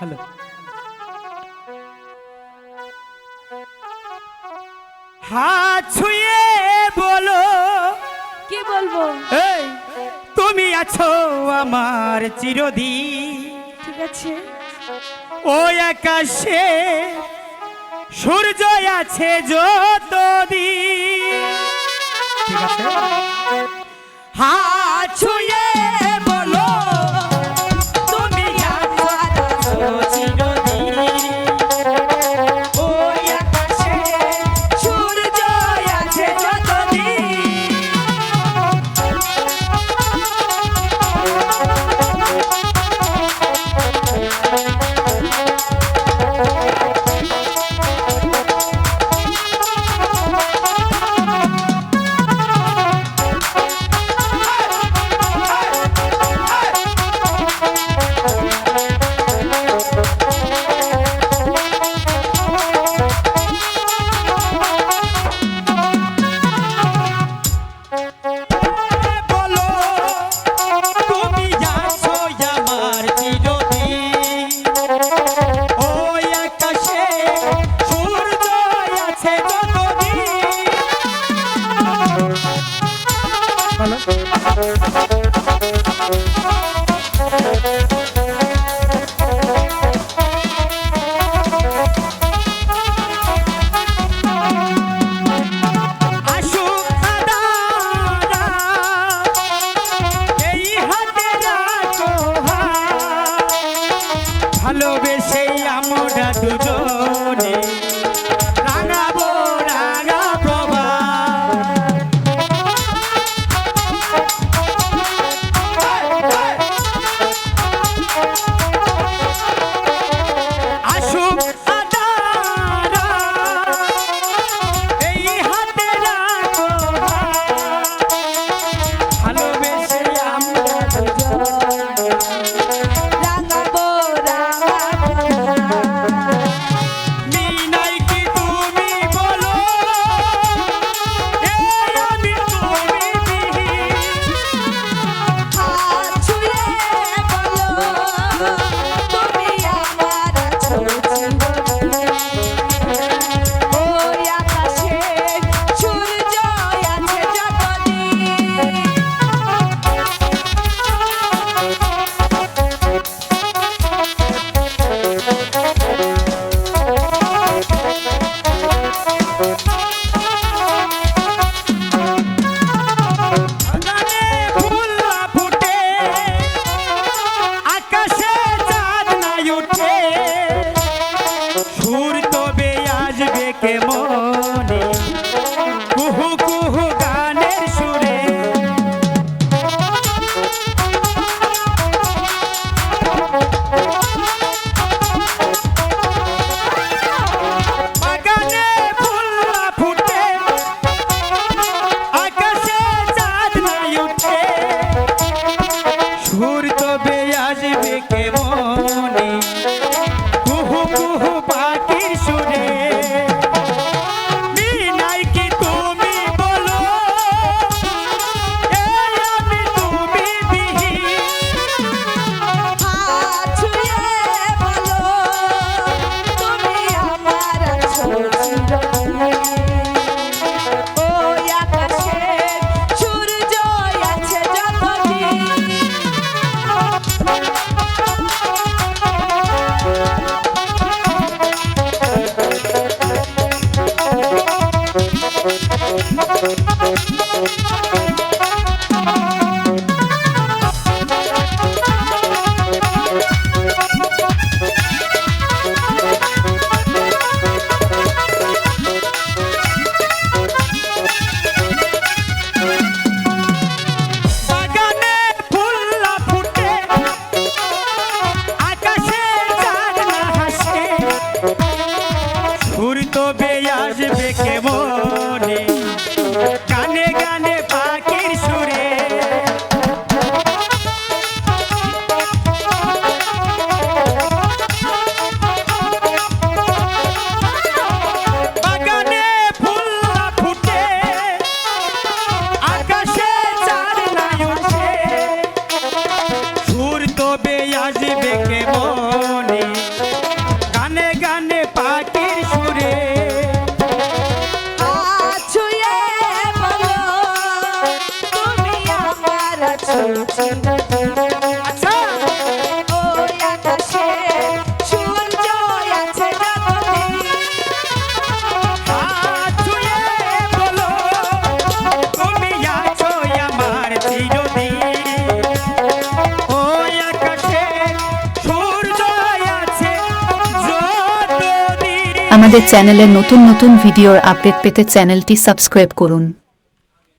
Hello. হাত ছুঁয়ে বলো, কি বলবো? এই তুমি আছো আমার চিরদিন। ঠিক আছে। ওই আকাশে সূর্য আছে যতদিন। ঠিক আছে। হাত ছুঁয়ে বলো তুমি আছো চিরদিন। ওই আকাশে সূর্য আছে যতদিন। ভালোবেসে আমরা দুজনে রাঙাবো রাঙা প্রভা। আসুক আদারা এই হাতে রাখো, ভালোবেসে আমরা দুজনে রাঙাবো মিনাই কি তুমি বলো, আমি তুমি হাত ছুঁয়ে বলো তুমি আমার আছো চিরদিন। ওই আকাশে সূর্য আছে যতদিন। গানে ফুল ফুটে আকাশে চাঁদ নাই উঠে, সুর তবে আসবে কে মনে কুহু কুহু গানের সুরে। বাগানে ফুল ফুটে আকাশে চাঁদ নাই উঠে, সুর তবে আসবে কে মনে কুহু কুহু পাখির সুরে। মিনাই কি তুমি বলো, আমি তুমি বিহীন। হাত ছুঁয়ে বলো তুমি আমার আছো চিরদিন। ওই আকাশে সূর্য আছে যতদিন। বাগানে ফুল ফুটে আকাশে চাঁদ না হাসে, সুর তবে আসবে কে মনে গানে গানে পাখির সুরে। বাগানে ফুল ফুটে আকাশে চাঁদ নাই উঠে, সুর তবে আসবে কে মনে চিরদিন। আচ্ছা ওই আকাশে সূর্য আছে যতদিন। হাত ছুঁয়ে বলো তুমি আছো আমার চিরদিন। ওই আকাশে সূর্য আছে যতদিন। আমাদের চ্যানেলের নতুন নতুন ভিডিওর আপডেট পেতে চ্যানেলটি সাবস্ক্রাইব করুন।